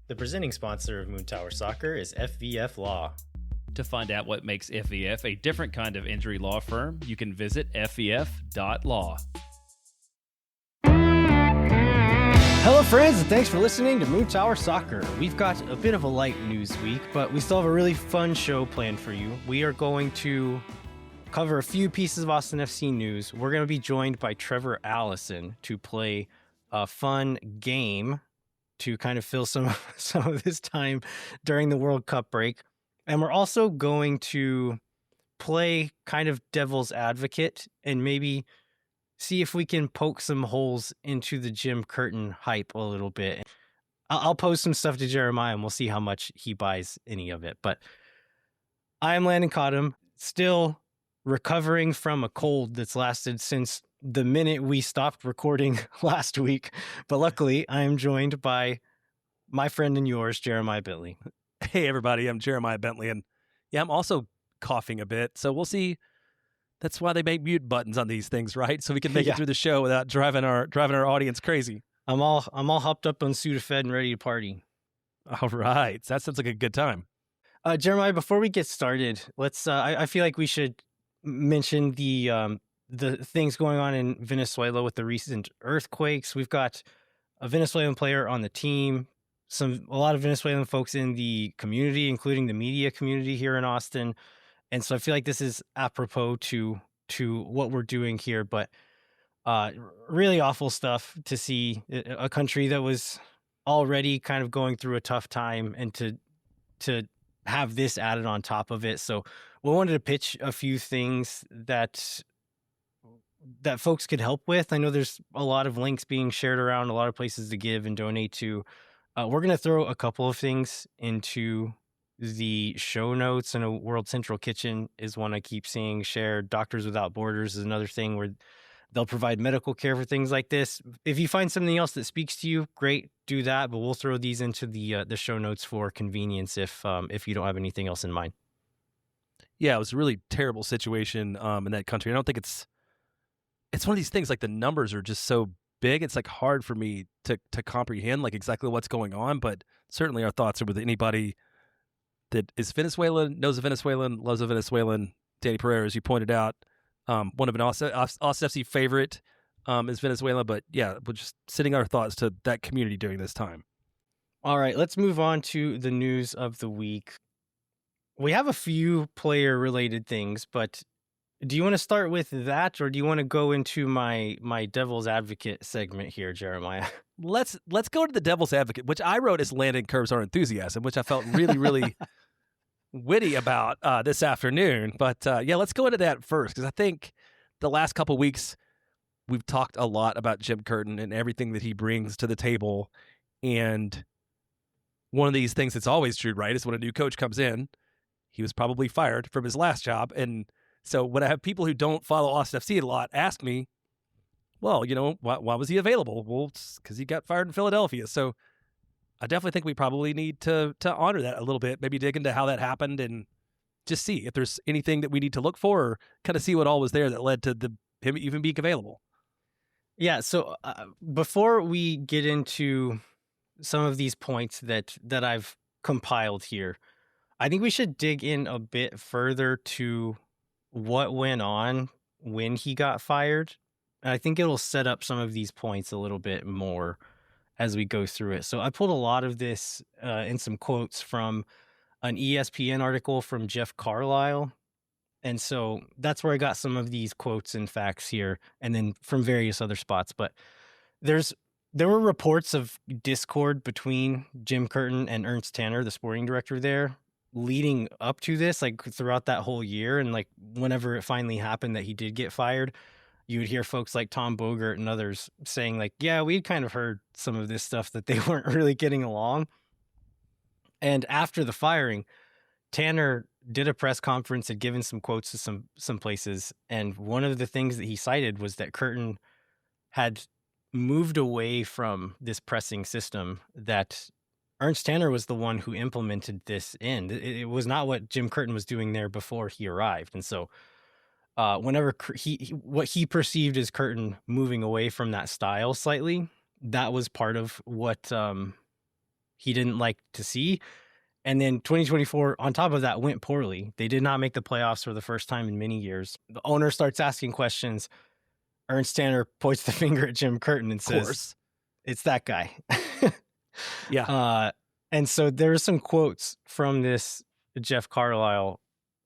The presenting sponsor of Moon Tower Soccer is FVF Law. To find out what makes FVF a different kind of injury law firm, you can visit fvf.law. Hello friends, and thanks for listening to Moon Tower Soccer. We've got a bit of a light news week, but we still have a really fun show planned for you. We are going to cover a few pieces of Austin FC news. We're going to be joined by Trevor Allison to play a fun game to kind of fill some of this time during the World Cup break. And we're also going to play kind of devil's advocate and maybe see if we can poke some holes into the Jim Curtin hype a little bit. I'll post some stuff to Jeremiah and we'll see how much he buys any of it. But I am Landon, still recovering from a cold that's lasted since the minute we stopped recording last week. But luckily, I am joined by my friend and yours, Jeremiah Bentley. Hey, everybody, I'm Jeremiah Bentley, and yeah, I'm also coughing a bit, so we'll see. That's why they make mute buttons on these things, right? So we can make it through the show without driving our audience crazy. I'm all hopped up on Sudafed and ready to party. All right, that sounds like a good time. Jeremiah, before we get started, let's. I feel like we should mention the things going on in Venezuela with the recent earthquakes. We've got a Venezuelan player on the team, a lot of Venezuelan folks in the community, including the media community here in Austin. And so I feel like this is apropos to what we're doing here, but really awful stuff to see a country that was already kind of going through a tough time and to have this added on top of it. So we wanted to pitch a few things that folks could help with. I know there's a lot of links being shared around, a lot of places to give and donate to. We're going to throw a couple of things into the show notes. I know World Central Kitchen is one I keep seeing shared. Doctors Without Borders is another thing where they'll provide medical care for things like this. If you find something else that speaks to you, great, do that. But we'll throw these into the show notes for convenience if you don't have anything else in mind. Yeah, it was a really terrible situation in that country. I don't think it's one of these things, like the numbers are just so big. It's like hard for me to comprehend like exactly what's going on. But certainly our thoughts are with anybody that is Venezuelan, knows a Venezuelan, loves a Venezuelan. Danny Pereira, as you pointed out, one of an Austin FC favorite is Venezuela. But yeah, we're just sending our thoughts to that community during this time. All right, let's move on to the news of the week. We have a few player-related things, but do you want to start with that, or do you want to go into my devil's advocate segment here, Jeremiah? Let's go to the devil's advocate, which I wrote as Landon curbs our enthusiasm, which I felt really, really witty about this afternoon. But yeah, let's go into that first, because I think the last couple of weeks we've talked a lot about Jim Curtin and everything that he brings to the table. And one of these things that's always true, right, is when a new coach comes in, he was probably fired from his last job. And so when I have people who don't follow Austin FC a lot ask me, well, why was he available? Well, because he got fired in Philadelphia. So I definitely think we probably need to honor that a little bit, maybe dig into how that happened and just see if there's anything that we need to look for, or kind of see what all was there that led to him even being available. Yeah, so before we get into some of these points that I've compiled here, I think we should dig in a bit further to what went on when he got fired. And I think it'll set up some of these points a little bit more as we go through it. So I pulled a lot of this in some quotes from an ESPN article from Jeff Carlisle. And so that's where I got some of these quotes and facts here, and then from various other spots. But there were reports of discord between Jim Curtin and Ernst Tanner, the sporting director there, leading up to this, like throughout that whole year. And like whenever it finally happened that he did get fired, you would hear folks like Tom Bogert and others saying like, yeah, we'd kind of heard some of this stuff that they weren't really getting along. And after the firing, Tanner did a press conference, had given some quotes to some places. And one of the things that he cited was that Curtin had moved away from this pressing system, that Ernst Tanner was the one who implemented this in. It was not what Jim Curtin was doing there before he arrived. And so whenever what he perceived as Curtin moving away from that style slightly, that was part of what he didn't like to see. And then 2024, on top of that, went poorly. They did not make the playoffs for the first time in many years. The owner starts asking questions. Ernst Tanner points the finger at Jim Curtin and Of says, course. it's that guy. Yeah. And so there are some quotes from this Jeff Carlisle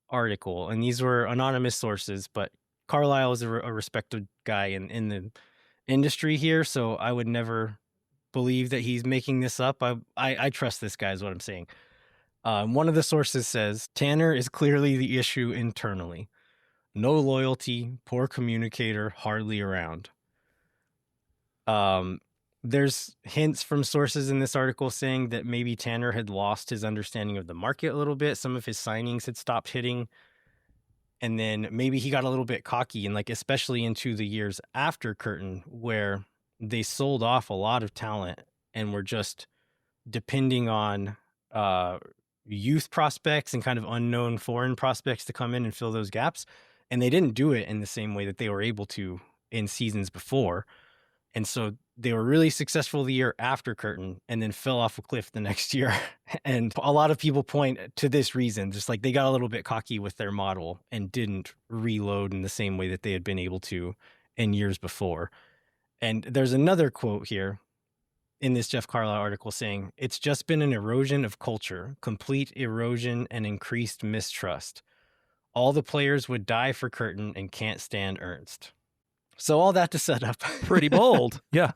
article, and these were anonymous sources, but Carlisle is a respected guy in the industry here, so I would never believe that he's making this up. I trust this guy is what I'm saying. One of the sources says, Tanner is clearly the issue internally. No loyalty, poor communicator, hardly around. There's hints from sources in this article saying that maybe Tanner had lost his understanding of the market a little bit. Some of his signings had stopped hitting. And then maybe he got a little bit cocky, and like especially into the years after Curtin, where they sold off a lot of talent and were just depending on youth prospects and kind of unknown foreign prospects to come in and fill those gaps. And they didn't do it in the same way that they were able to in seasons before. And so they were really successful the year after Curtin and then fell off a cliff the next year. And a lot of people point to this reason, just like they got a little bit cocky with their model and didn't reload in the same way that they had been able to in years before. And there's another quote here in this Jeff Carlisle article saying, it's just been an erosion of culture, complete erosion and increased mistrust. All the players would die for Curtin and can't stand Ernst. So all that to set up. Pretty bold. Yeah.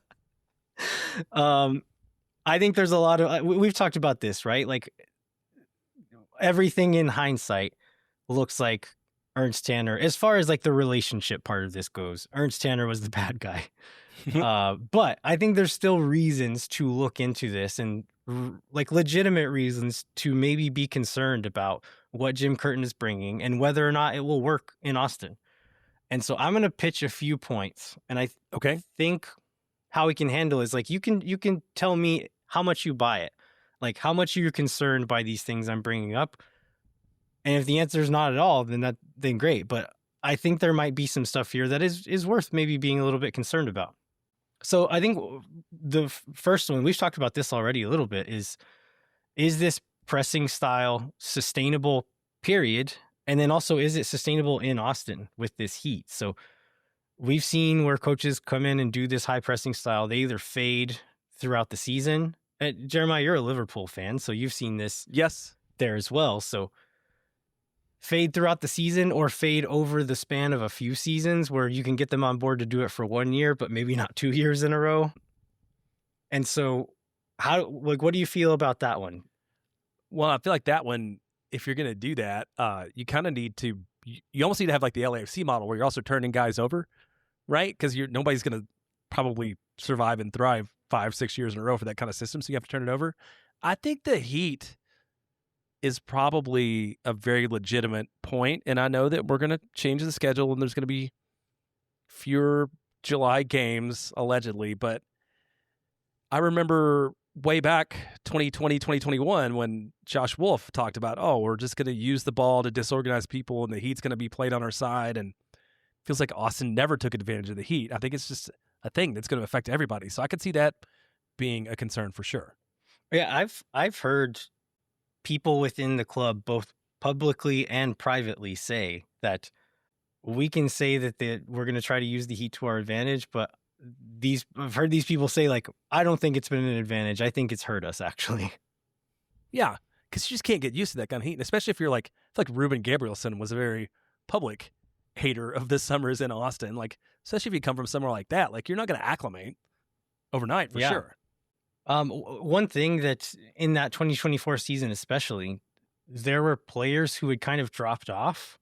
I think there's a lot of, we've talked about this, right? Like everything in hindsight looks like Ernst Tanner, as far as like the relationship part of this goes, Ernst Tanner was the bad guy. But I think there's still reasons to look into this and like legitimate reasons to maybe be concerned about what Jim Curtin is bringing and whether or not it will work in Austin. And so I'm going to pitch a few points, and I think how we can handle is like you can tell me how much you buy it, like how much you're concerned by these things I'm bringing up. And if the answer is not at all, then great. But I think there might be some stuff here that is worth maybe being a little bit concerned about. So I think the first one, we've talked about this already a little bit, is this pressing style sustainable, period? And then also, is it sustainable in Austin with this heat? So we've seen where coaches come in and do this high pressing style. They either fade throughout the season. Jeremiah, you're a Liverpool fan, so you've seen this there as well. So fade throughout the season or fade over the span of a few seasons where you can get them on board to do it for 1 year, but maybe not 2 years in a row. And so what do you feel about that one? Well, I feel like that one, if you're going to do that, you kind of need to, you almost need to have like the LAFC model where you're also turning guys over, right? Because nobody's going to probably survive and thrive 5-6 years in a row for that kind of system. So you have to turn it over. I think the Heat is probably a very legitimate point, and I know that we're going to change the schedule and there's going to be fewer July games, allegedly, but I remember way back 2020, 2021 when Josh Wolf talked about, we're just going to use the ball to disorganize people and the Heat's going to be played on our side, and it feels like Austin never took advantage of the Heat. I think it's just a thing that's going to affect everybody. So I could see that being a concern for sure. Yeah, I've heard people within the club, both publicly and privately, say that we can say that we're going to try to use the Heat to our advantage, but I've heard these people say, like, I don't think it's been an advantage. I think it's hurt us, actually. Yeah, because you just can't get used to that kind of heat, and especially if you're like, I feel like Ruben Gabrielson was a very public hater of the summers in Austin. Like, especially if you come from somewhere like that, like you're not going to acclimate overnight for sure. One thing that in that 2024 season, especially, there were players who had kind of dropped off.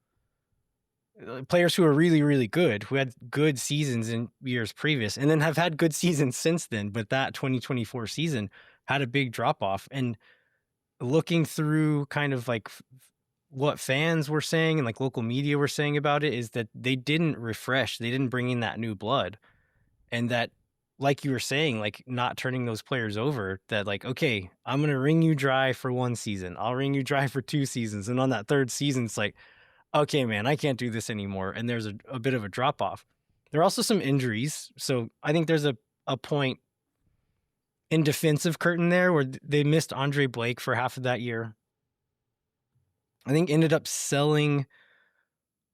Players who are really, really good, who had good seasons in years previous and then have had good seasons since then. But that 2024 season had a big drop off. And looking through kind of like what fans were saying and like local media were saying about it is that they didn't refresh. They didn't bring in that new blood. And that, like you were saying, like not turning those players over, that like, okay, I'm going to wring you dry for 1 season. I'll wring you dry for 2 seasons. And on that 3rd season, it's like, okay, man, I can't do this anymore. And there's a bit of a drop off. There are also some injuries. So I think there's a point in defense of Curtin there, where they missed Andre Blake for half of that year. I think ended up selling.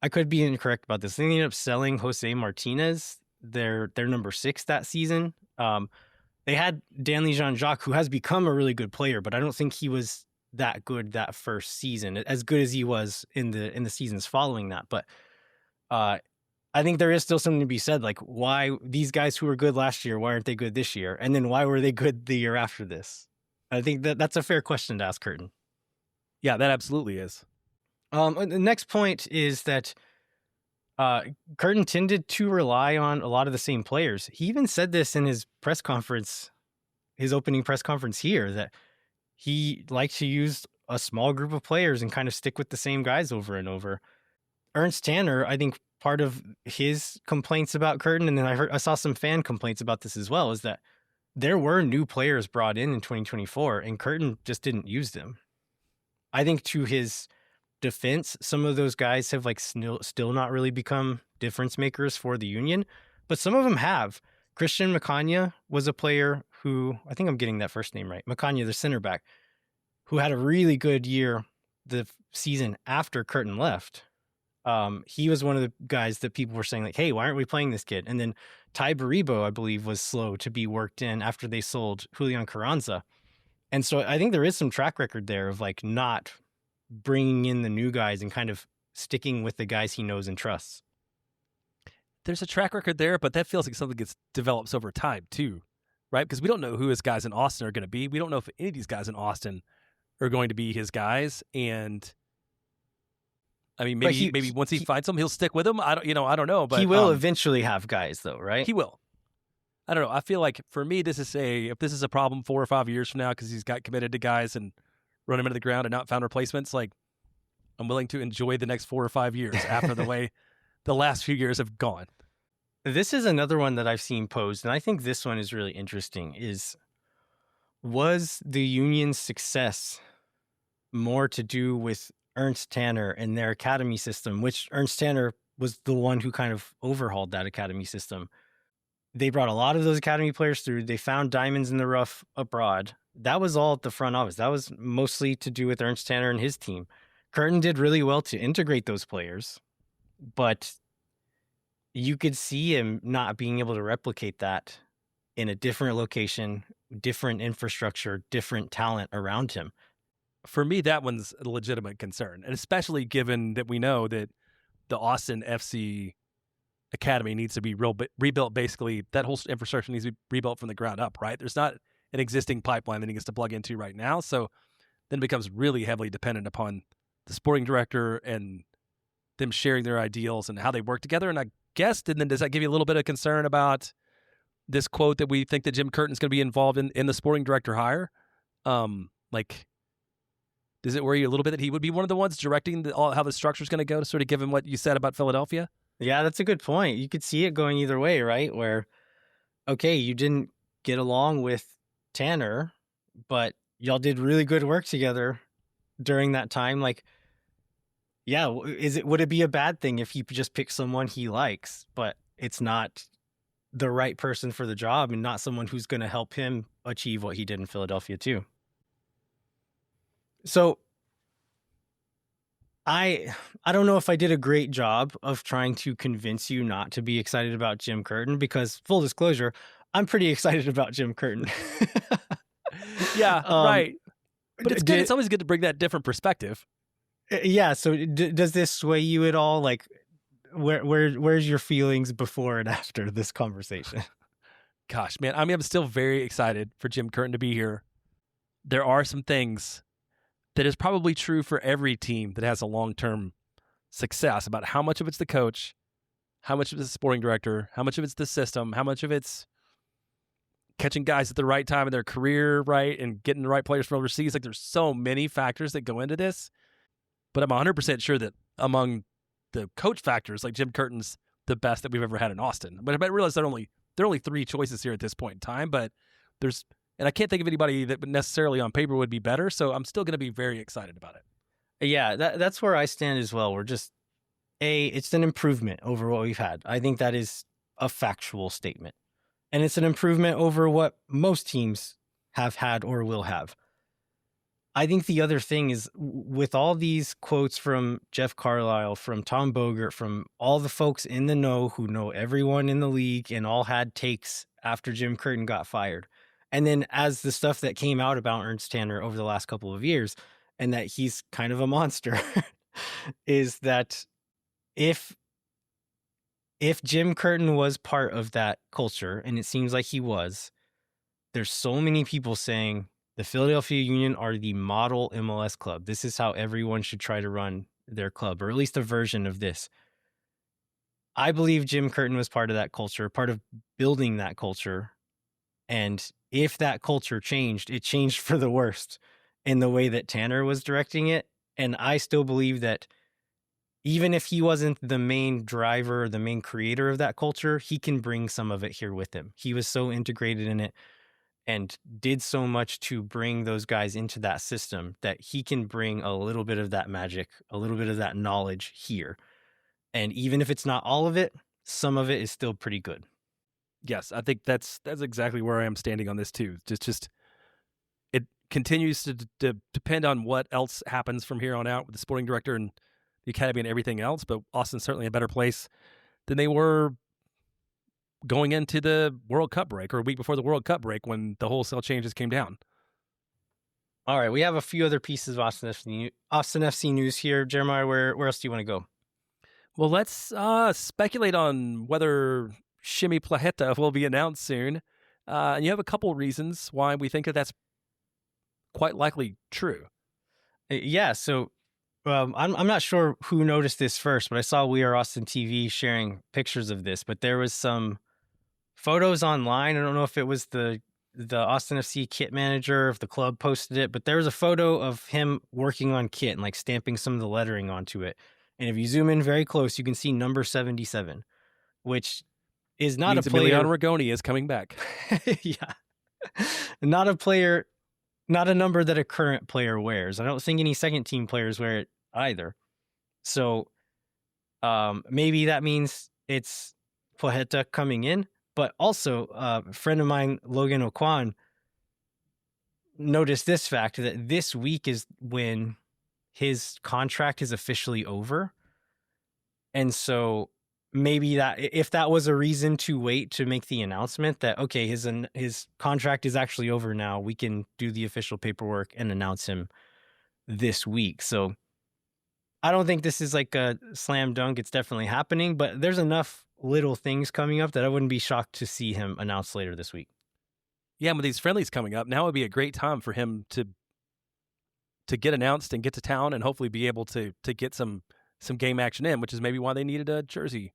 I could be incorrect about this. They ended up selling Jose Martinez, their number 6 that season. They had Danley Jean-Jacques, who has become a really good player, but I don't think he was that good that first season, as good as he was in the seasons following that. But I think there is still something to be said, like why these guys who were good last year, why aren't they good this year? And then why were they good the year after this? I think that's a fair question to ask Curtin. Yeah, that absolutely is. The next point is that Curtin tended to rely on a lot of the same players. He even said this in his press conference, his opening press conference here, that he liked to use a small group of players and kind of stick with the same guys over and over. Ernst Tanner, I think part of his complaints about Curtin, and then I saw some fan complaints about this as well, is that there were new players brought in 2024, and Curtin just didn't use them. I think to his defense, some of those guys have like still not really become difference makers for the Union, but some of them have. Christian Macagna was a player who, I think I'm getting that first name right, Macagna, the center back, who had a really good year the season after Curtin left. He was one of the guys that people were saying like, hey, why aren't we playing this kid? And then Ty Baribo, I believe, was slow to be worked in after they sold Julian Carranza. And so I think there is some track record there of like not bringing in the new guys and kind of sticking with the guys he knows and trusts. There's a track record there, but that feels like something that develops over time too, right? Because we don't know who his guys in Austin are going to be. We don't know if any of these guys in Austin are going to be his guys. And I mean, maybe once he finds them, he'll stick with them. I don't know. But he will eventually have guys, though, right? He will. I don't know. I feel like for me, if this is a problem 4 or 5 years from now, because he's got committed to guys and run them into the ground and not found replacements, like I'm willing to enjoy the next 4 or 5 years after the way the last few years have gone. This is another one that I've seen posed, and I think this one is really interesting, was the Union's success more to do with Ernst Tanner and their academy system, which Ernst Tanner was the one who kind of overhauled that academy system. They brought a lot of those academy players through. They found diamonds in the rough abroad. That was all at the front office. That was mostly to do with Ernst Tanner and his team. Curtin did really well to integrate those players, but you could see him not being able to replicate that in a different location, different infrastructure, different talent around him. For me, that one's a legitimate concern, and especially given that we know that the Austin FC Academy needs to be rebuilt. Basically, that whole infrastructure needs to be rebuilt from the ground up, right? There's not an existing pipeline that he gets to plug into right now, so then it becomes really heavily dependent upon the sporting director and them sharing their ideals and how they work together. And I guess, and then does that give you a little bit of concern about this quote that we think that Jim Curtin is going to be involved in the sporting director hire? Does it worry you a little bit that he would be one of the ones directing how the structure is going to go, to sort of give him what you said about Philadelphia? Yeah, that's a good point. You could see it going either way, right? Where, okay, you didn't get along with Tanner, but y'all did really good work together during that time. Like, yeah, would it be a bad thing if he just picks someone he likes, but it's not the right person for the job and not someone who's going to help him achieve what he did in Philadelphia too? So I don't know if I did a great job of trying to convince you not to be excited about Jim Curtin, because full disclosure, I'm pretty excited about Jim Curtin. Yeah, right. But it's good. It's always good to bring that different perspective. Yeah. So does this sway you at all? Like, where's your feelings before and after this conversation? Gosh, man, I mean, I'm still very excited for Jim Curtin to be here. There are some things that is probably true for every team that has a long-term success, about how much of it's the coach, how much of it's the sporting director, how much of it's the system, how much of it's catching guys at the right time in their career, right, and getting the right players from overseas. Like, there's so many factors that go into this. But I'm 100% sure that among the coach factors, like, Jim Curtin's the best that we've ever had in Austin. But I realize there are only 3 choices here at this point in time, but and I can't think of anybody that necessarily on paper would be better, so I'm still going to be very excited about it. Yeah, that's where I stand as well. We're just, it's an improvement over what we've had. I think that is a factual statement. And it's an improvement over what most teams have had or will have. I think the other thing is with all these quotes from Jeff Carlisle, from Tom Bogert, from all the folks in the know who know everyone in the league and all had takes after Jim Curtin got fired. And then as the stuff that came out about Ernst Tanner over the last couple of years and that he's kind of a monster is that if Jim Curtin was part of that culture, and it seems like he was, there's so many people saying the Philadelphia Union are the model MLS club. This is how everyone should try to run their club, or at least a version of this. I believe Jim Curtin was part of that culture, part of building that culture. And if that culture changed, it changed for the worst in the way that Tanner was directing it. And I still believe that even if he wasn't the main driver or the main creator of that culture, he can bring some of it here with him. He was so integrated in it and did so much to bring those guys into that system that he can bring a little bit of that magic, a little bit of that knowledge here. And even if it's not all of it, some of it is still pretty good. Yes, I think that's exactly where I am standing on this too. Just it continues to depend on what else happens from here on out with the sporting director and the academy and everything else. But Austin's certainly a better place than they were going into the World Cup break, or a week before the World Cup break, when the wholesale changes came down. All right, we have a few other pieces of Austin FC news here. Jeremiah, where else do you want to go? Well, let's speculate on whether Shimmy Placheta will be announced soon. And you have a couple reasons why we think that that's quite likely true. Yeah, so I'm not sure who noticed this first, but I saw We Are Austin TV sharing pictures of this, but there was some photos online. I don't know if it was the Austin FC kit manager, if the club posted it, but there was a photo of him working on kit and like stamping some of the lettering onto it. And if you zoom in very close, you can see number 77, which is not means a player. Emiliano Rigoni is coming back. Yeah. Not a player, not a number that a current player wears. I don't think any second team players wear it either. So maybe that means it's Placheta coming in. But also, a friend of mine, Logan Okwan, noticed this fact that this week is when his contract is officially over. And so maybe that if that was a reason to wait to make the announcement that, okay, his contract is actually over now, we can do the official paperwork and announce him this week. So I don't think this is like a slam dunk. It's definitely happening, but there's enough little things coming up that I wouldn't be shocked to see him announced later this week. Yeah, with these friendlies coming up, now would be a great time for him to get announced and get to town and hopefully be able to get some game action in, which is maybe why they needed a jersey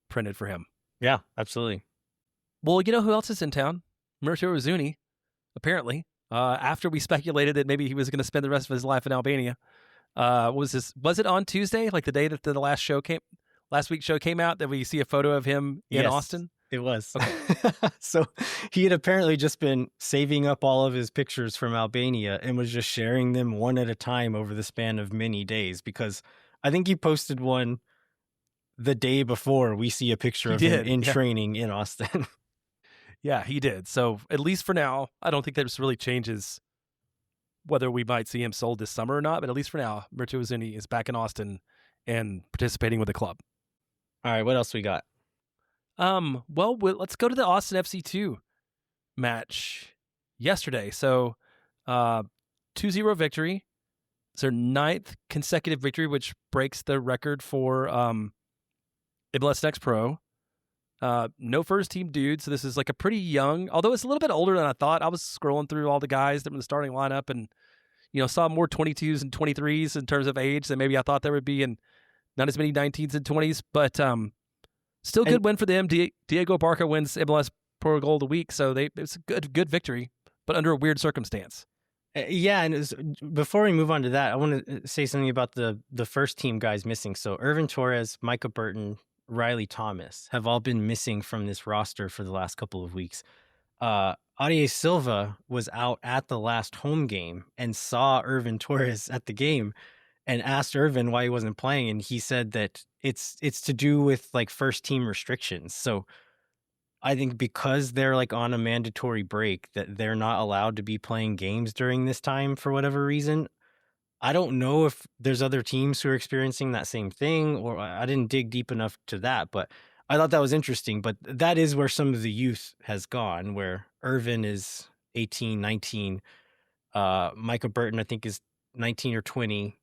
printed for him. Yeah, absolutely. Well, you know who else is in town? Mircea Uzuni, apparently. After we speculated that maybe he was going to spend the rest of his life in Albania. Was it on Tuesday, like the day that the last week's show came out, that we see a photo of him in Austin? It was. Okay. So he had apparently just been saving up all of his pictures from Albania and was just sharing them one at a time over the span of many days, because I think he posted one the day before we see a picture of him in training in Austin. Yeah, he did. So at least for now, I don't think this really changes whether we might see him sold this summer or not, but at least for now, Mircea Uzuni is back in Austin and participating with the club. All right, what else we got? Well, let's go to the Austin FC2 match yesterday. So, 2-0 victory. It's their 9th consecutive victory, which breaks the record for MLS Next Pro. No first team dude, so this is like a pretty young, although it's a little bit older than I thought. I was scrolling through all the guys that were in the starting lineup and, saw more 22s and 23s in terms of age than maybe I thought there would be, and not as many 19s and 20s, but still good win for them. Diego Barca wins MLS Pro Goal of the Week, so it's a good victory, but under a weird circumstance. Yeah, and before we move on to that, I want to say something about the first team guys missing. So Irvin Torres, Micah Burton, Riley Thomas have all been missing from this roster for the last couple of weeks. Audie Silva was out at the last home game and saw Irvin Torres at the game and asked Irvin why he wasn't playing, and he said that it's to do with like first team restrictions. So I think because they're like on a mandatory break, that they're not allowed to be playing games during this time for whatever reason. I don't know if there's other teams who are experiencing that same thing, or I didn't dig deep enough to that, but I thought that was interesting. But that is where some of the youth has gone, where Irvin is 18, 19. Micah Burton, I think, is 19 or 20.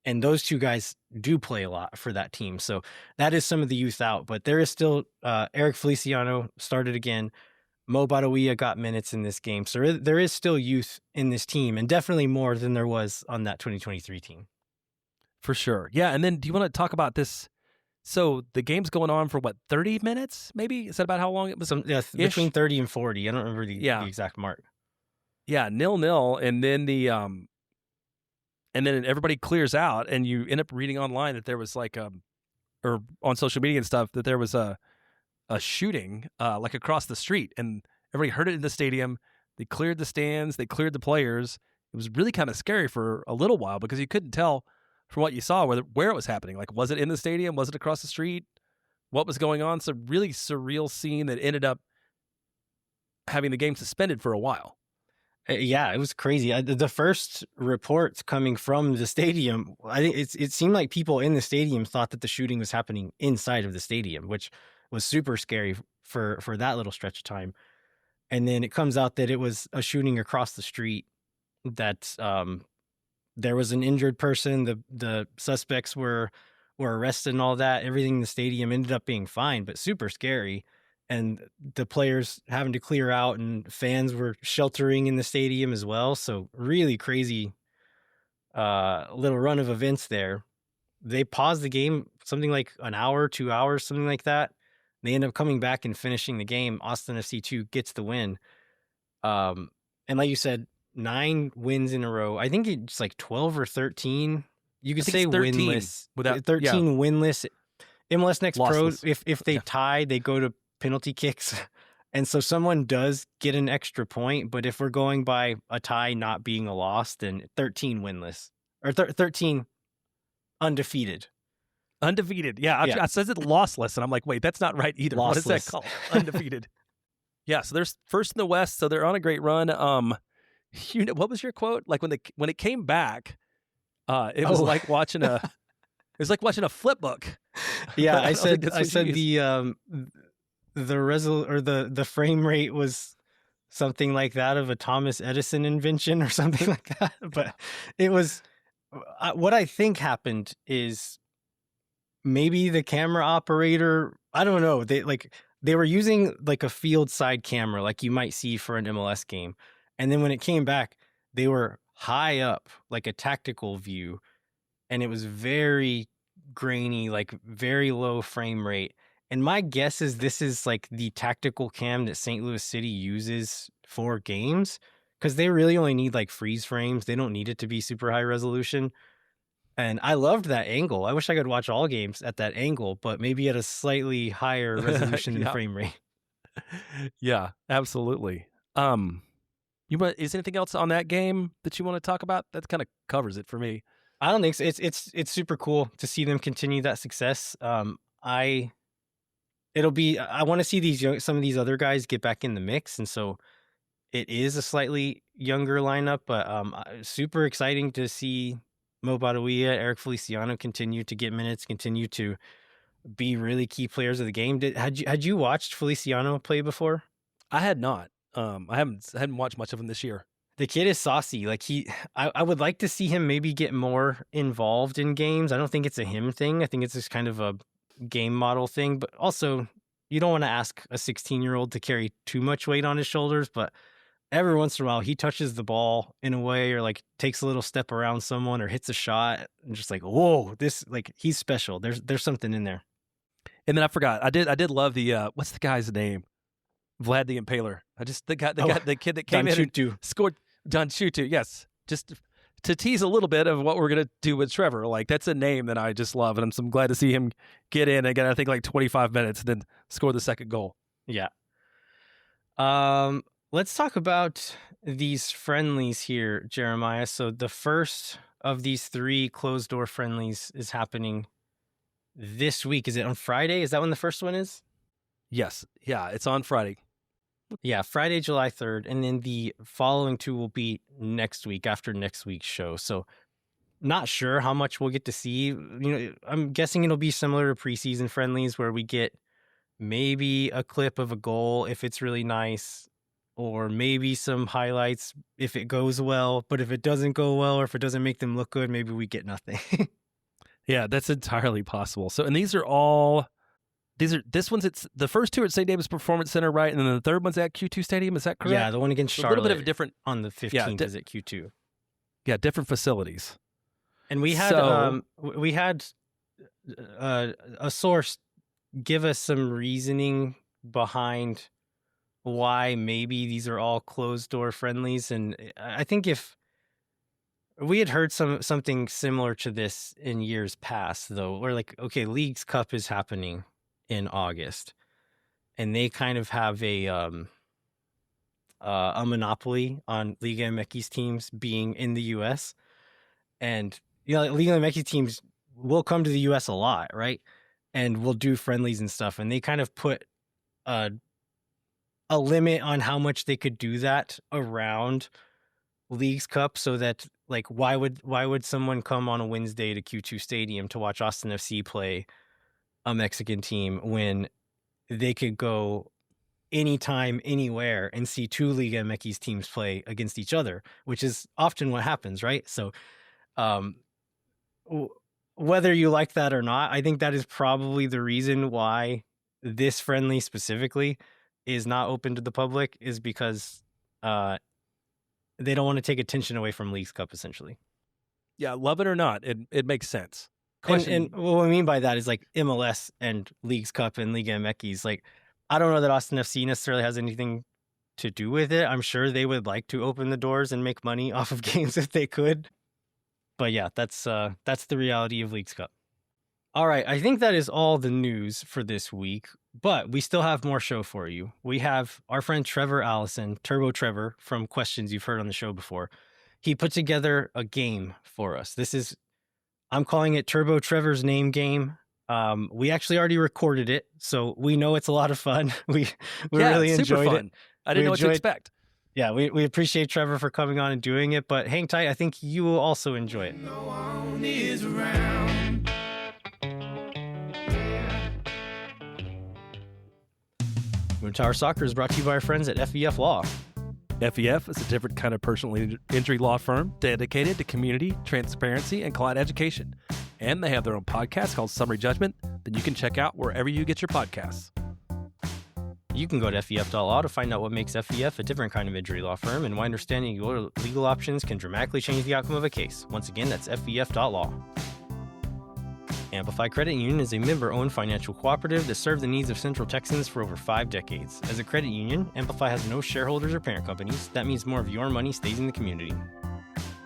And those two guys do play a lot for that team. So that is some of the youth out. But there is still Eric Feliciano started again. Mo Badawia got minutes in this game. So there is still youth in this team, and definitely more than there was on that 2023 team. For sure. Yeah. And then do you want to talk about this? So the game's going on for what, 30 minutes? Maybe? Is that about how long it was? Yeah, between 30 and 40. I don't remember the exact mark. Yeah, 0-0. And then and then everybody clears out, and you end up reading online that there was like or on social media and stuff, that there was a shooting like across the street, and everybody heard it in the stadium. They cleared the stands, they cleared the players. It was really kind of scary for a little while because you couldn't tell from what you saw where it was happening. Like, was it in the stadium? Was it across the street? What was going on? It's a really surreal scene that ended up having the game suspended for a while. Yeah, it was crazy. The first reports coming from the stadium, I think it seemed like people in the stadium thought that the shooting was happening inside of the stadium, which was super scary for that little stretch of time. And then it comes out that it was a shooting across the street, that there was an injured person. The suspects were arrested and all that. Everything in the stadium ended up being fine, but super scary. And the players having to clear out, and fans were sheltering in the stadium as well. So really crazy little run of events there. They paused the game something like an hour, 2 hours, something like that. They end up coming back and finishing the game. Austin FC2 gets the win. And like you said, 9 wins in a row. I think it's like 12 or 13. You could say 13 winless. without 13 winless. MLS Next Lossless. Pro, if they tie, they go to penalty kicks. And so someone does get an extra point. But if we're going by a tie not being a loss, then 13 winless. Or 13 undefeated. Undefeated. Yeah, I says it lossless, and I'm like, wait, that's not right either. Lossless. What is that called? Undefeated. Yeah, so they're first in the West, so they're on a great run. What was your quote? Like when it came back, it was like watching a flip book. Yeah, I said the frame rate was something like that of a Thomas Edison invention or something like that. But it was what I think happened is maybe the camera operator, I don't know, they were using like a field side camera like you might see for an MLS game. And then when it came back, they were high up, like a tactical view, and it was very grainy, like very low frame rate. And my guess is this is like the tactical cam that St. Louis City uses for games, because they really only need like freeze frames. They don't need it to be super high resolution. And I loved that angle. I wish I could watch all games at that angle, but maybe at a slightly higher resolution and frame rate. Yeah, absolutely. Is anything else on that game that you want to talk about? That kind of covers it for me. I don't think so. It's super cool to see them continue that success. I want to see some of these other guys get back in the mix, and so it is a slightly younger lineup, but super exciting to see Mo Badawia, Eric Feliciano continue to get minutes, continue to be really key players of the game. Had you watched Feliciano play before? I had not. I hadn't watched much of him this year. The kid is saucy. Like I would like to see him maybe get more involved in games. I don't think it's a him thing. I think it's just kind of a game model thing. But also, you don't want to ask a 16-year-old to carry too much weight on his shoulders. But every once in a while, he touches the ball in a way, or like takes a little step around someone, or hits a shot, and just like, whoa, this, like, he's special. There's something in there. And then I forgot. I did love the what's the guy's name? Vlad the Impaler. The kid that came in and scored. Don Chutu, yes. Just to tease a little bit of what we're gonna do with Trevor. Like, that's a name that I just love, and I'm so glad to see him get in again. I think like 25 minutes, and then score the second goal. Yeah. Let's talk about these friendlies here, Jeremiah. So the first of these 3 closed door friendlies is happening this week. Is it on Friday? Is that when the first one is? Yes. Yeah, it's on Friday. Yeah, Friday, July 3rd. And then the following two will be next week after next week's show. So not sure how much we'll get to see. I'm guessing it'll be similar to preseason friendlies where we get maybe a clip of a goal if it's really nice, or maybe some highlights if it goes well. But if it doesn't go well, or if it doesn't make them look good, maybe we get nothing. Yeah, that's entirely possible. So, and this one's, it's the first two at St. David's Performance Center, right? And then the third one's at Q2 Stadium. Is that correct? Yeah, the one against Charlotte. A little bit of a different on the 15th is at Q2. Yeah, different facilities. And we had a source give us some reasoning behind why maybe these are all closed door friendlies. And I think if we had heard something similar to this in years past, though, where like, okay, Leagues Cup is happening in August, and they kind of have a monopoly on Liga MX teams being in the U.S. And Liga MX teams will come to the U.S. a lot, right? And we'll do friendlies and stuff. And they kind of put a limit on how much they could do that around Leagues Cup, so that like why would someone come on a Wednesday to Q2 Stadium to watch Austin FC play a Mexican team when they could go anytime, anywhere and see two Liga MX teams play against each other, which is often what happens, right? So whether you like that or not, I think that is probably the reason why this friendly specifically is not open to the public, is because they don't want to take attention away from Leagues Cup, essentially. Yeah, love it or not, it makes sense. And what I mean by that is like MLS and Leagues Cup and Liga MX. Like, I don't know that Austin FC necessarily has anything to do with it. I'm sure they would like to open the doors and make money off of games if they could. But yeah, that's the reality of Leagues Cup. All right, I think that is all the news for this week, but we still have more show for you. We have our friend Trevor Allison, Turbo Trevor, from Questions you've heard on the show before. He put together a game for us. I'm calling it Turbo Trevor's Name Game. We actually already recorded it, so we know it's a lot of fun. We really enjoyed it. I didn't know what to expect. Yeah, we appreciate Trevor for coming on and doing it, but hang tight. I think you will also enjoy it. Moon Tower Soccer is brought to you by our friends at FEF Law. FEF is a different kind of personal injury law firm dedicated to community, transparency, and client education. And they have their own podcast called Summary Judgment that you can check out wherever you get your podcasts. You can go to FEF.law to find out what makes FEF a different kind of injury law firm and why understanding your legal options can dramatically change the outcome of a case. Once again, that's FEF.law. Amplify Credit Union is a member-owned financial cooperative that served the needs of Central Texans for over 5 decades. As a credit union, Amplify has no shareholders or parent companies. That means more of your money stays in the community.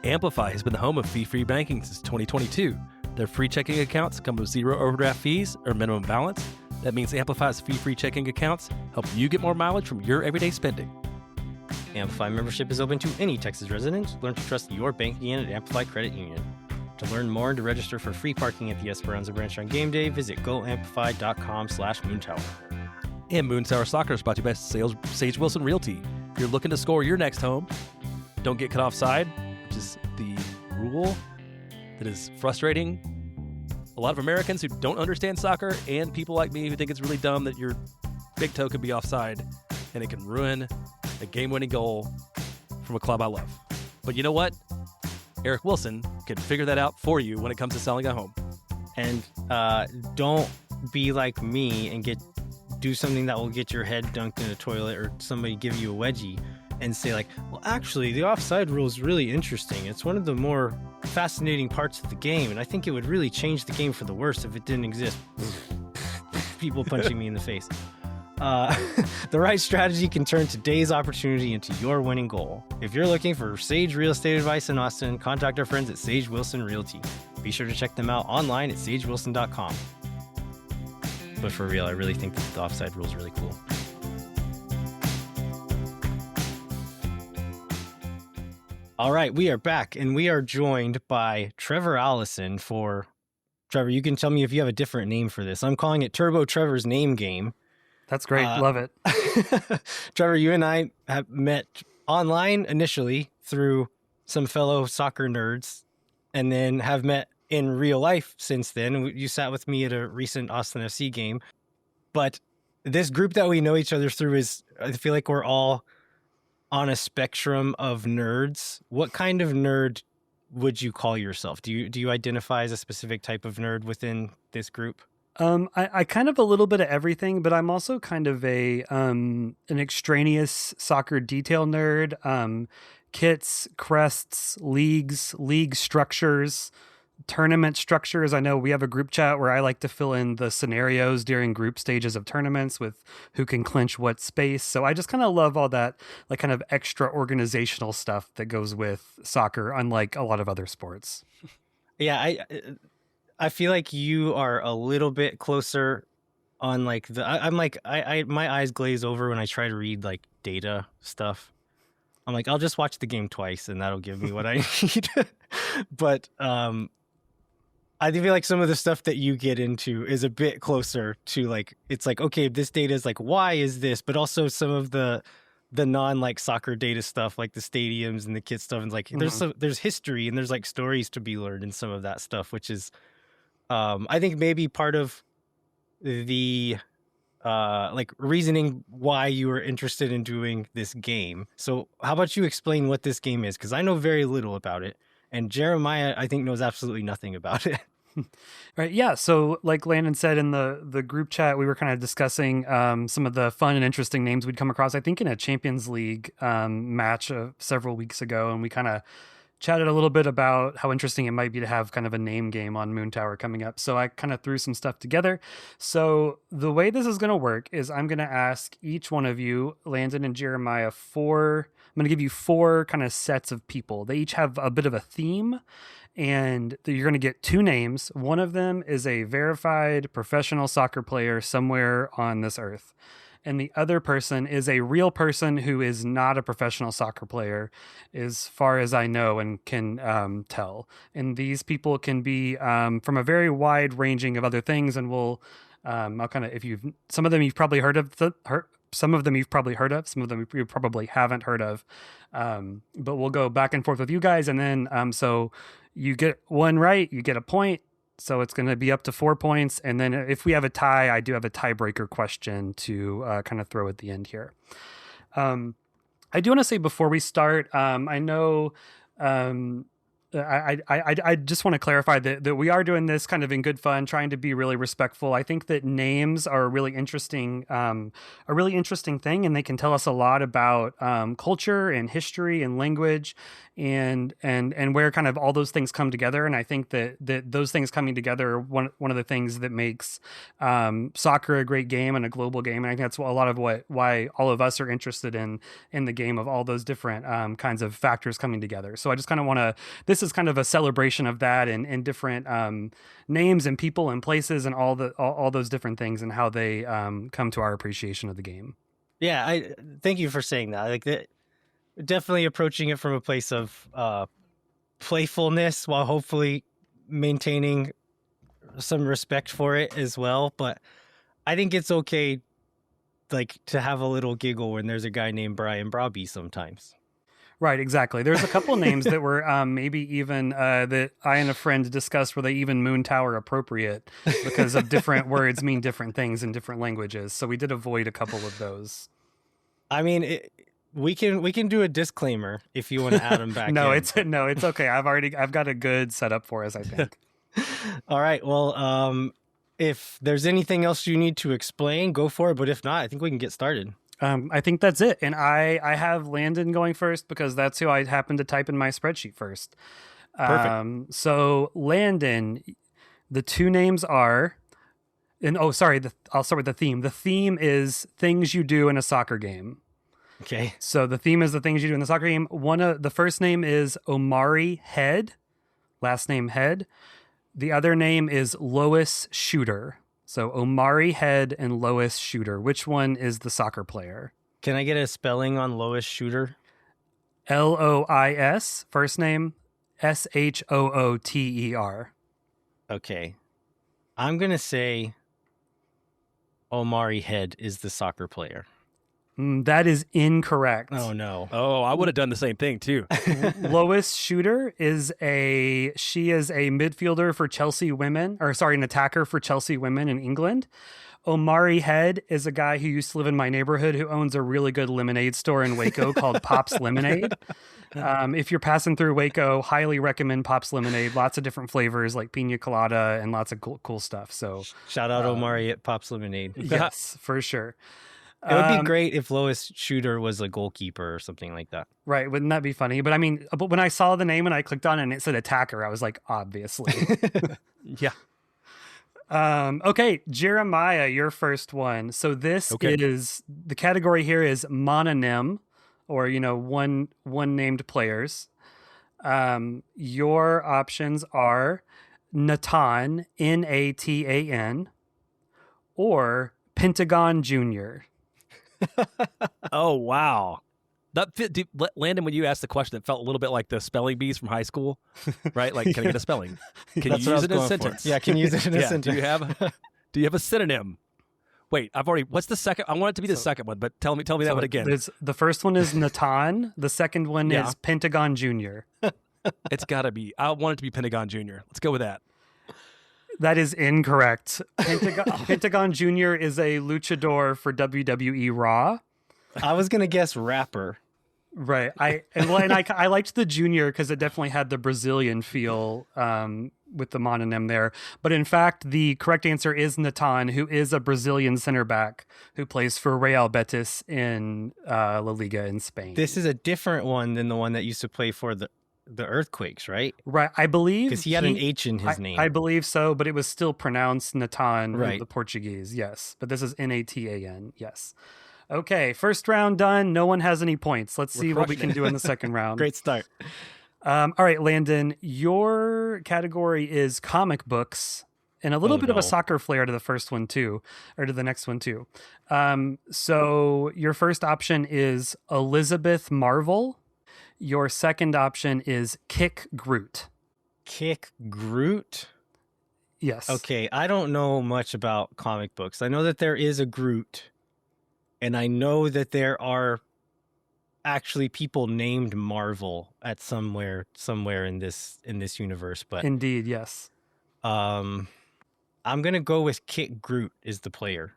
Amplify has been the home of fee-free banking since 2022. Their free checking accounts come with 0 overdraft fees or minimum balance. That means Amplify's fee-free checking accounts help you get more mileage from your everyday spending. Amplify membership is open to any Texas resident. Learn to trust your bank again at Amplify Credit Union. To learn more and to register for free parking at the Esperanza branch on game day, visit goamplify.com/moontower. And Moon Tower Soccer is brought to you by Sage Wilson Realty. If you're looking to score your next home, don't get cut offside, which is the rule that is frustrating a lot of Americans who don't understand soccer and people like me who think it's really dumb that your big toe could be offside and it can ruin a game-winning goal from a club I love. But you know what? Eric Wilson can figure that out for you when it comes to selling a home. And don't be like me and do something that will get your head dunked in a toilet, or somebody give you a wedgie and say like, well, actually, the offside rule is really interesting. It's one of the more fascinating parts of the game, and I think it would really change the game for the worse if it didn't exist. People punching me in the face. The right strategy can turn today's opportunity into your winning goal. If you're looking for Sage real estate advice in Austin, contact our friends at Sage Wilson Realty. Be sure to check them out online at sagewilson.com. But for real, I really think that the offside rule is really cool. All right, we are back, and we are joined by Trevor Allison for... Trevor, you can tell me if you have a different name for this. I'm calling it Turbo Trevor's Name Game. That's great. Love it. Trevor, you and I have met online initially through some fellow soccer nerds, and then have met in real life since then. You sat with me at a recent Austin FC game. But this group that we know each other through is, I feel like we're all on a spectrum of nerds. What kind of nerd would you call yourself? Do you identify as a specific type of nerd within this group? I kind of a little bit of everything, but I'm also kind of an extraneous soccer detail nerd. Kits, crests, leagues, league structures, tournament structures. I know we have a group chat where I like to fill in the scenarios during group stages of tournaments with who can clinch what space. So I just kind of love all that like kind of extra organizational stuff that goes with soccer, unlike a lot of other sports. Yeah, I feel like you are a little bit closer on like I'm like I my eyes glaze over when I try to read like data stuff. I'm like, I'll just watch the game twice and that'll give me what I need. But I feel like some of the stuff that you get into is a bit closer to like, it's like, okay, this data is like, why is this? But also some of the non like soccer data stuff, like the stadiums and the kid stuff, and like there's history and there's like stories to be learned in some of that stuff, which is I think maybe part of the like reasoning why you were interested in doing this game. So how about you explain what this game is? Because I know very little about it, and Jeremiah, I think, knows absolutely nothing about it. Right. Yeah. So like Landon said in the group chat, we were kind of discussing some of the fun and interesting names we'd come across, I think in a Champions League match several weeks ago. And we kind of chatted a little bit about how interesting it might be to have kind of a name game on Moon Tower coming up. So I kind of threw some stuff together. So the way this is going to work is I'm going to ask each one of you, Landon and Jeremiah, I'm going to give you 4 kind of sets of people. They each have a bit of a theme, and you're going to get 2 names. One of them is a verified professional soccer player somewhere on this earth. And the other person is a real person who is not a professional soccer player, as far as I know and can tell. And these people can be from a very wide ranging of other things. And I'll kind of, some of them you've probably heard of, some of them you've probably heard of, some of them you probably haven't heard of. But we'll go back and forth with you guys. And then, so you get one right, you get a point. So it's going to be up to 4 points. And then if we have a tie, I do have a tiebreaker question to kind of throw at the end here. I do want to say before we start, I know I just want to clarify that we are doing this kind of in good fun, trying to be really respectful. I think that names are a really interesting thing, and they can tell us a lot about culture and history and language and where kind of all those things come together. And I think that those things coming together are one of the things that makes soccer a great game and a global game. And I think that's a lot of why all of us are interested in the game, of all those different kinds of factors coming together. So I just kind of want to, this is kind of a celebration of that and different names and people and places and all those different things and how they come to our appreciation of the game. Yeah, I thank you for saying that. Like that, definitely approaching it from a place of playfulness while hopefully maintaining some respect for it as well. But I think it's okay, like, to have a little giggle when there's a guy named Brian Brobby sometimes. Right, exactly. There's a couple names that were maybe even that I and a friend discussed, were they even Moon Tower appropriate because of different words mean different things in different languages. So we did avoid a couple of those. I mean, we can do a disclaimer if you want to add them back. It's okay. I've got a good setup for us, I think. All right. Well, if there's anything else you need to explain, go for it. But if not, I think we can get started. I think that's it. And I have Landon going first because that's who I happened to type in my spreadsheet first. Perfect. So Landon, the 2 names are, I'll start with the theme. The theme is things you do in a soccer game. Okay. So the theme is the things you do in the soccer game. The first name is Omari Head, last name Head. The other name is Lois Shooter. So Omari Head and Lois Shooter. Which one is the soccer player? Can I get a spelling on Lois Shooter? Lois, first name, Shooter. Okay. I'm going to say Omari Head is the soccer player. That is incorrect. Oh no. Oh, I would have done the same thing too. Lois Shooter is a midfielder for Chelsea women, an attacker for Chelsea women in England. Omari Head is a guy who used to live in my neighborhood who owns a really good lemonade store in Waco called Pop's Lemonade. If you're passing through Waco, highly recommend Pop's Lemonade. Lots of different flavors like pina colada and lots of cool stuff. So shout out Omari at Pop's Lemonade. Yes, for sure. It would be great if Lois Shooter was a goalkeeper or something like that. Right. Wouldn't that be funny? But I mean, but when I saw the name and I clicked on it and it said attacker, I was like, obviously. Yeah. Okay, Jeremiah, your first one. So this is, the category here is mononym, or, one named players. Your options are Natan, Natan, or Pentagon Jr. Oh, wow. Landon, when you asked the question, it felt a little bit like the spelling bees from high school, right? Like, can I get a spelling? Can you use it in a sentence? Yeah, can you use it in a sentence? Do you have a synonym? Wait, what's the second? I want it to be the second one, but tell me that one again. The first one is Natan. The second one is Pentagon Jr. It's got to be. I want it to be Pentagon Jr. Let's go with that. That is incorrect. Pentagon Jr. is a luchador for WWE Raw. I was gonna guess rapper. Right. I liked the junior because it definitely had the Brazilian feel with the mononym there. But in fact, the correct answer is Natan, who is a Brazilian center back who plays for Real Betis in La Liga in Spain. This is a different one than the one that used to play for the Earthquakes, right? Right. I believe because he had an H in his name. I believe so, but it was still pronounced Natan, right? The Portuguese, yes. But this is Natan, yes. Okay, first round done. No one has any points. Let's see what we can do in the second round. Great start. All right, Landon, your category is comic books and a little bit of a soccer flair to the first one too, or to the next one too. So your first option is Elizabeth Marvel. Your second option is Kick Groot. Kick Groot? Yes. Okay, I don't know much about comic books. I know that there is a Groot. And I know that there are actually people named Marvel at somewhere in this universe. But indeed, yes. I'm gonna go with Kit Groot is the player.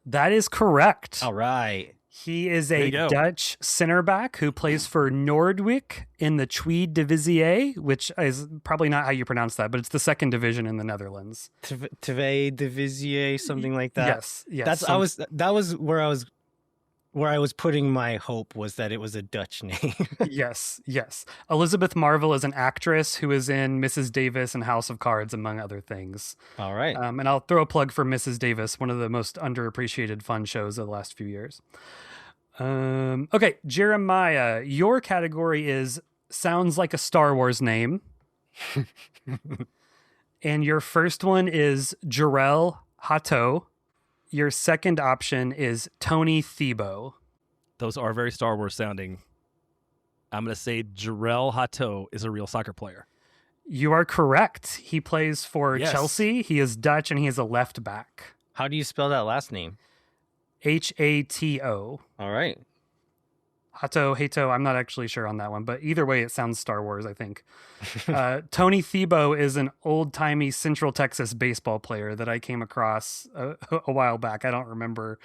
That is correct. All right. He is a Dutch center back who plays for Noordwijk in the Tweede Divisie, which is probably not how you pronounce that, but it's the second division in the Netherlands. Tweede Divisie, something like that. Yes. That was where I was putting my hope, was that it was a Dutch name. Yes. Elizabeth Marvel is an actress who is in Mrs. Davis and House of Cards, among other things. All right. And I'll throw a plug for Mrs. Davis, one of the most underappreciated fun shows of the last few years. Okay, Jeremiah, your category is sounds like a Star Wars name. And your first one is Jarell Hato. Your second option is Tony Thebo. Those are very Star Wars sounding. I'm going to say Jarell Hato is a real soccer player. You are correct. He plays for Chelsea. He is Dutch and he is a left back. How do you spell that last name? Hato. All right. Hato, I'm not actually sure on that one, but either way, it sounds Star Wars, I think. Tony Thebo is an old-timey Central Texas baseball player that I came across a while back. I don't remember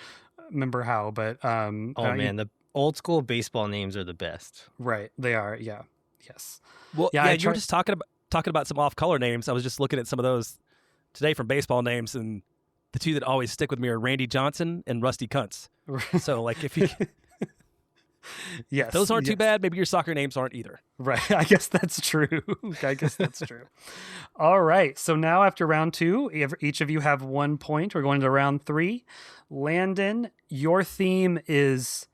how, but... man, the old-school baseball names are the best. Right, they are, yeah. Yes. Well, you were just talking about some off-color names. I was just looking at some of those today from baseball names, and the two that always stick with me are Randy Johnson and Rusty Kuntz. So, like, if you... Yes, those aren't too bad. Maybe your soccer names aren't either. Right. I guess that's true. All right. So now after round two, each of you have 1 point. We're going to round three. Landon, your theme is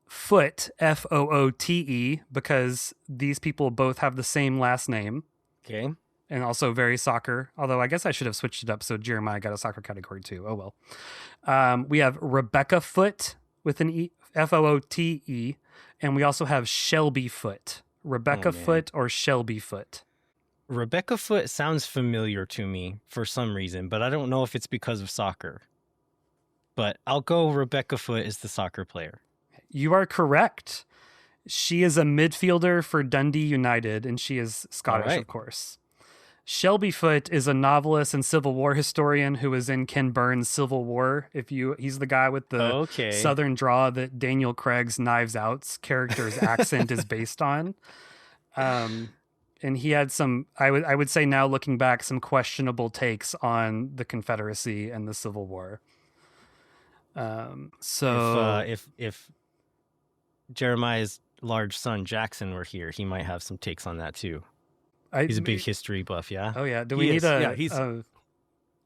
Foot, Foote, because these people both have the same last name. Okay. And also very soccer. Although I guess I should have switched it up so Jeremiah got a soccer category too. Oh well. We have Rebecca Foot with an E. Foote, and we also have Shelby Foot. Rebecca Foot or Shelby Foot. Rebecca Foot sounds familiar to me for some reason, but I don't know if it's because of soccer. but I'll go Rebecca Foote is the soccer player. You are correct. She is a midfielder for Dundee United, and she is Scottish, right. of course. Shelby Foote is a novelist and Civil War historian who was in Ken Burns' Civil War. He's the guy with the Southern draw that Daniel Craig's Knives Out's character's accent is based on. And he had some, I would say now looking back, some questionable takes on the Confederacy and the Civil War. If Jeremiah's large son Jackson were here, he might have some takes on that too. He's a big history buff, yeah. Oh yeah. Do we need a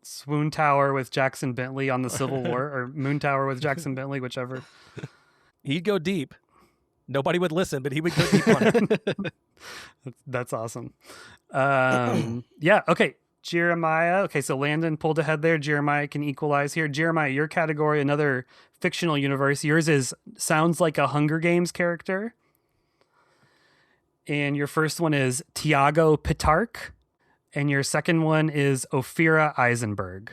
swoon tower with Jackson Bentley on the Civil War, or moon tower with Jackson Bentley, whichever? He'd go deep. Nobody would listen, but he would go deep on it. That's awesome. Yeah. Okay. Jeremiah. Okay. So Landon pulled ahead there. Jeremiah can equalize here. Jeremiah, your category, another fictional universe. Yours sounds like a Hunger Games character. And your first one is Tiago Pitarch. And your second one is Ophira Eisenberg.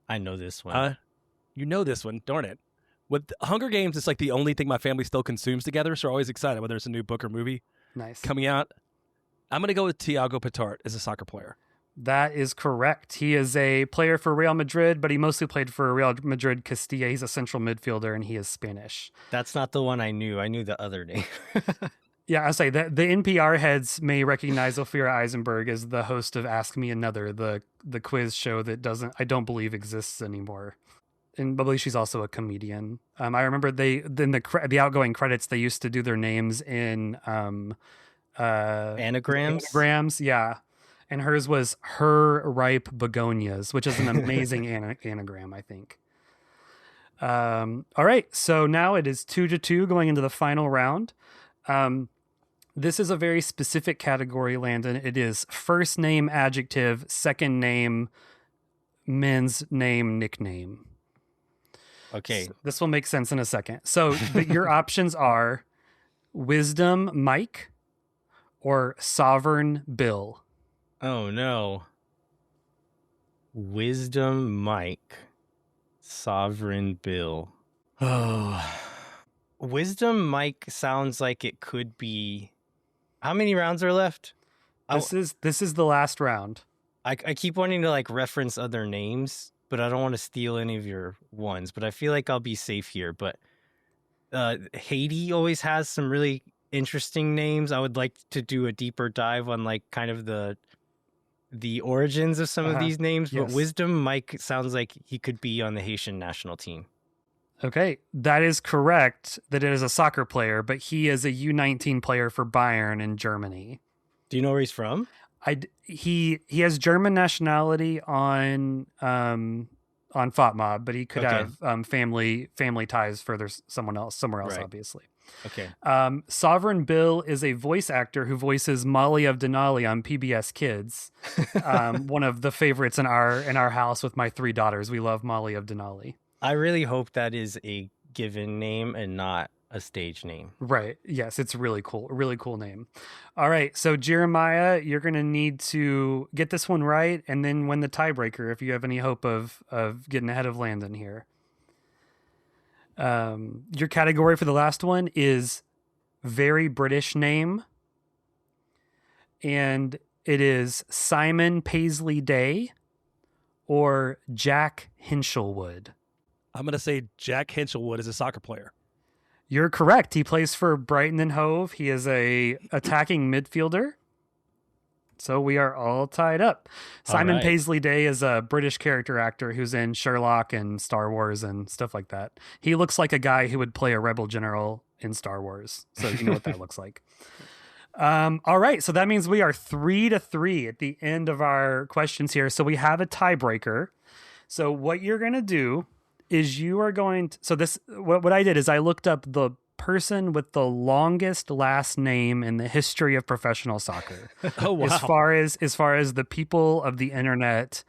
I know this one. You know this one, darn it. With Hunger Games, it's like the only thing my family still consumes together, so we're always excited whether it's a new book or movie coming out. I'm going to go with Tiago Pitarch as a soccer player. That is correct. He is a player for Real Madrid, but he mostly played for Real Madrid Castilla. He's a central midfielder, and he is Spanish. That's not the one I knew. I knew the other name. Yeah, I'll say that the NPR heads may recognize Ophira Eisenberg as the host of Ask Me Another, the quiz show that I don't believe exists anymore. And I believe she's also a comedian. I remember the outgoing credits, they used to do their names in anagrams. Yeah, and hers was Her Ripe Begonias, which is an amazing anagram, I think. All right, so now it is 2-2 going into the final round. This is a very specific category, Landon. It is first name, adjective, second name, men's name, nickname. Okay. So this will make sense in a second. So your options are Wisdom Mike or Sovereign Bill. Oh, no. Wisdom Mike. Sovereign Bill. Oh. Wisdom Mike sounds like it could be... How many rounds are left? This is the last round. I keep wanting to reference other names, but I don't want to steal any of your ones. But I feel like I'll be safe here. But Haiti always has some really interesting names. I would like to do a deeper dive on kind of the origins of some of these names. Yes. But Wisdom Mike sounds like he could be on the Haitian national team. Okay, that is correct that it is a soccer player, but he is a U19 player for Bayern in Germany. Do you know where he's from? He has German nationality on FOTMOB, but he could have family ties somewhere else, right. Obviously. Okay. Sovereign Bill is a voice actor who voices Molly of Denali on PBS Kids. One of the favorites in our house with my 3 daughters. We love Molly of Denali. I really hope that is a given name and not a stage name. Right. Yes, it's really cool. A really cool name. All right. So Jeremiah, you're going to need to get this one right and then win the tiebreaker if you have any hope of getting ahead of Landon here. Your category for the last one is very British name. And it is Simon Paisley Day or Jack Hinchelwood. I'm going to say Jack Hinchelwood is a soccer player. You're correct. He plays for Brighton and Hove. He is a attacking midfielder. So we are all tied up. Simon Paisley Day is a British character actor who's in Sherlock and Star Wars and stuff like that. He looks like a guy who would play a rebel general in Star Wars. So you know what that looks like. All right. So that means we are 3-3 at the end of our questions here. So we have a tiebreaker. So what you're going to do is you are going to, so this, what I did is I looked up the person with the longest last name in the history of professional soccer. Oh, wow. As far as the people of the internet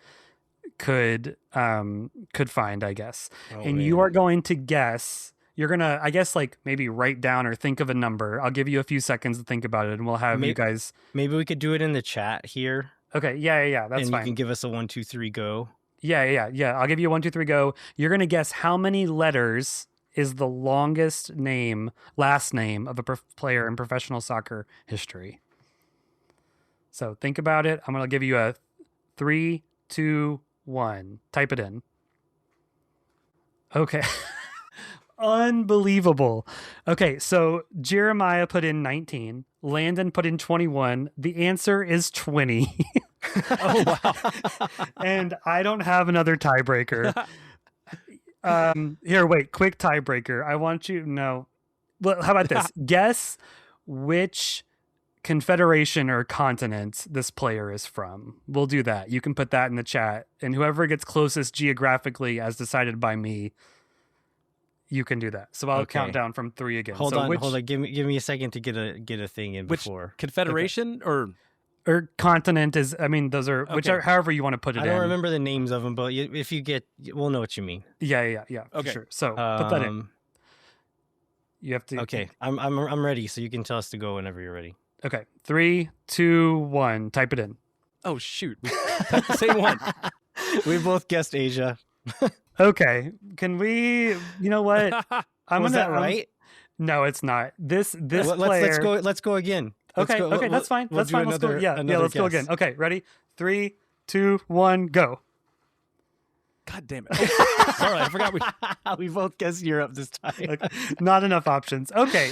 could find, I guess. You are going to guess, you're going to, I guess, maybe write down or think of a number. I'll give you a few seconds to think about it and we'll have you guys. Maybe we could do it in the chat here. Okay. Yeah. That's fine. And you can give us a 1, 2, 3 go. Yeah. I'll give you a 1, 2, 3, go. You're gonna guess how many letters is the longest last name of a player in professional soccer history. So think about it. I'm gonna give you a 3, 2, 1. Type it in. Okay. Unbelievable. Okay, so Jeremiah put in 19. Landon put in 21. The answer is 20. Oh, wow. And I don't have another tiebreaker. Here, wait, quick tiebreaker. I want you no. Well, how about this? Guess which confederation or continent this player is from. We'll do that. You can put that in the chat, and whoever gets closest geographically, as decided by me, you can do that. So I'll count down from 3 again. Hold on. Give me a second to get a thing in before. Confederation or continent is. I mean, those are whichever, however you want to put it. I don't remember the names of them, but if you get, we'll know what you mean. Yeah. For sure. So put that in. You have to. Okay, I'm ready. So you can tell us to go whenever you're ready. Okay, 3, 2, 1. Type it in. Oh shoot! Type the same one. We both guessed Asia. Okay, can we? You know what? Was that right? No, it's not. This player. Let's go again. Okay, that's fine. That's fine. Let's go. Yeah, let's go again. Okay, ready? 3, 2, 1, go. God damn it! Oh, sorry, I forgot we both guessed Europe this time. Okay, not enough options. Okay.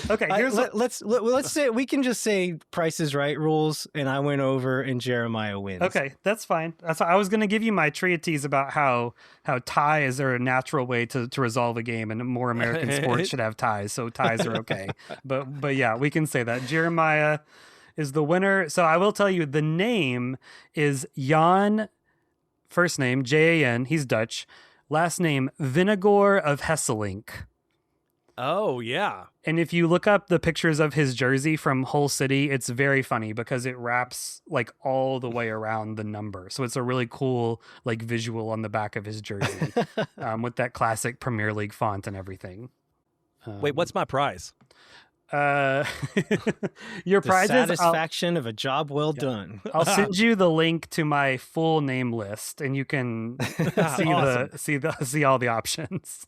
Let's say we can just say Price is Right rules, and I went over, and Jeremiah wins. Okay, that's fine. I was going to give you my treatise about how ties are a natural way to resolve a game, and more American sports should have ties, so ties are okay. But yeah, we can say that Jeremiah is the winner. So I will tell you, the name is Jan. First name, Jan, he's Dutch. Last name, Vinegar of Hesselink. Oh, yeah. And if you look up the pictures of his jersey from Hull City, it's very funny because it wraps like all the way around the number. So it's a really cool like visual on the back of his jersey with that classic Premier League font and everything. Wait, what's my prize? Your prize is satisfaction of a job well done. I'll send you the link to my full name list, and you can see all the options.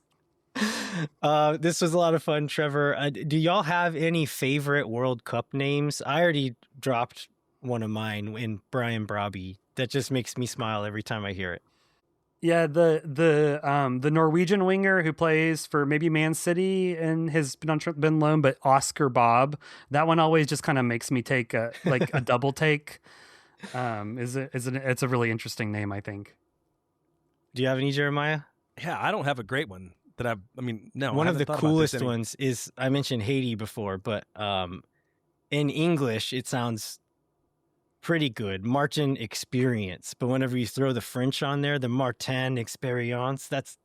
This was a lot of fun, Trevor. Do y'all have any favorite World Cup names? I already dropped one of mine in Brian Brobby. That just makes me smile every time I hear it. Yeah, the Norwegian winger who plays for maybe Man City and has been loaned, but Oscar Bob. That one always just kind of makes me take a double take. It's a really interesting name, I think. Do you have any, Jeremiah? Yeah, I don't have a great one that no. One of the coolest ones is, I mentioned Haiti before, but in English it sounds pretty good. Martin Experience. But whenever you throw the French on there, the Martin Experience, that's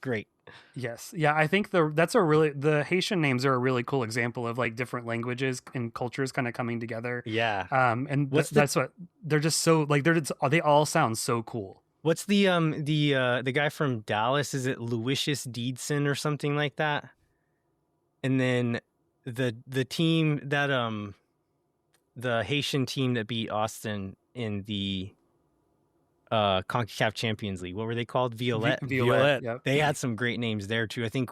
great. Yes. Yeah, I think the Haitian names are a really cool example of like different languages and cultures kind of coming together. Yeah. And that's what they're just so like they all sound so cool. What's the guy from Dallas? Is it Louisius Deedson or something like that? And then the team that the Haitian team that beat Austin in the CONCACAF Champions League. What were they called? Violette. Yep. They had some great names there too. I think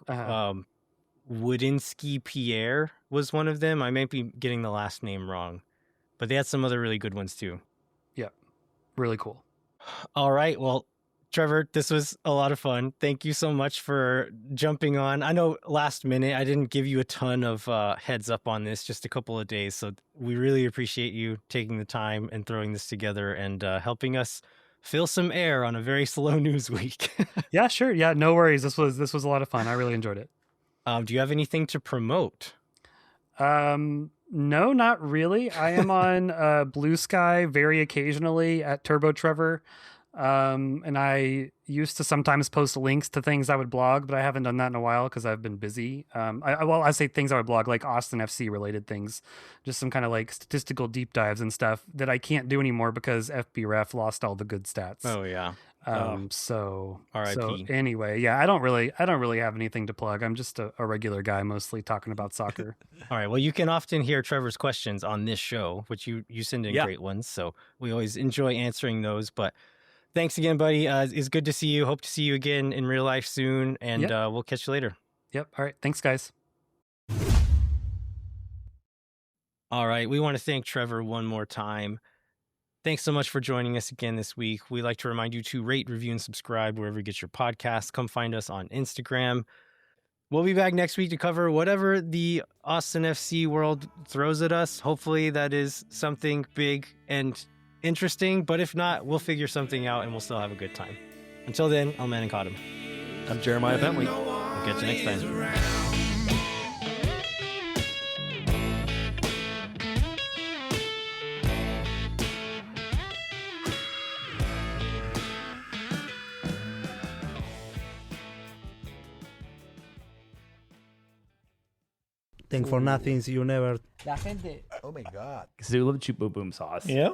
Wodinsky Pierre was one of them. I might be getting the last name wrong, but they had some other really good ones too. Yep. Really cool. All right. Well, Trevor, this was a lot of fun. Thank you so much for jumping on. I know last minute I didn't give you a ton of heads up on this, just a couple of days. So we really appreciate you taking the time and throwing this together and helping us fill some air on a very slow news week. Yeah, sure. Yeah, no worries. This was a lot of fun. I really enjoyed it. Do you have anything to promote? No, not really. I am on Blue Sky very occasionally at Turbo Trevor. And I used to sometimes post links to things I would blog, but I haven't done that in a while because I've been busy. I say things I would blog, like Austin FC related things, just some kind of like statistical deep dives and stuff that I can't do anymore because FBref lost all the good stats. Oh yeah. So R.I.P. Anyway, yeah, I don't really have anything to plug. I'm just a regular guy, mostly talking about soccer. All right. Well, you can often hear Trevor's questions on this show, which you send in great ones. So we always enjoy answering those, but Thanks again, buddy. It's good to see you. Hope to see you again in real life soon, and Yep. we'll catch you later. Yep. All right. Thanks, guys. All right. We want to thank Trevor one more time. Thanks so much for joining us again this week. We'd like to remind you to rate, review, and subscribe wherever you get your podcasts. Come find us on Instagram. We'll be back next week to cover whatever the Austin FC world throws at us. Hopefully that is something big and interesting, but if not, we'll figure something out and we'll still have a good time. Until then, I'm Landon and Jeremiah. I'm Jeremiah Bentley. We'll catch you next time. Think for nothing, you never. Oh my God. Zulu chupa boom sauce. Yeah.